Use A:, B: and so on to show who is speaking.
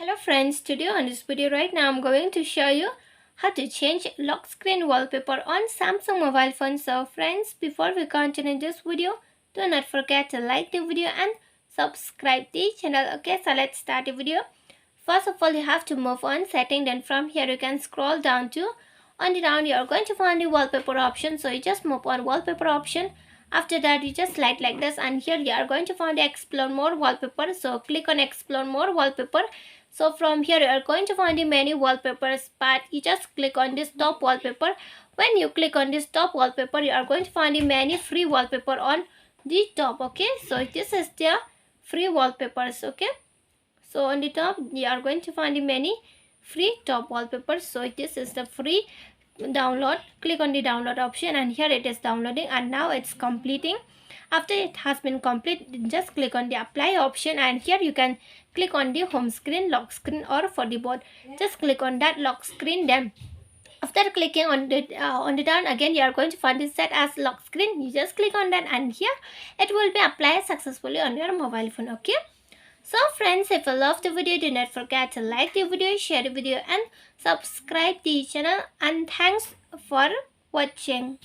A: Hello friends, today on this video right now I'm going to show you how to change lock screen wallpaper on Samsung mobile phone. So friends, before we continue this video, do not forget to like the video and subscribe the channel. Okay, so let's start the video. First of all, you have to move on setting, then from here you can scroll down to on the down you are going to find the wallpaper option. So you just move on wallpaper option. After that you just slide like this and here you are going to find the explore more wallpaper. So click on explore more wallpaper. So from here you are going to find the many wallpapers, but you just click on this top wallpaper. When you click on this top wallpaper, you are going to find the many free wallpaper on the top. Okay, so this is the free wallpapers. Okay, so on the top you are going to find the many free top wallpapers. So this is the free download. Click on the download option and here it is downloading and now it's completing. After it has been complete, just click on the apply option and here you can click on the home screen, lock screen, or for the board just click on that lock screen. Then after clicking on the down again you are going to find it set as lock screen. You just click on that and here it will be applied successfully on your mobile phone. Okay, so friends, if you love the video, do not forget to like the video, share the video and subscribe the channel, and thanks for watching.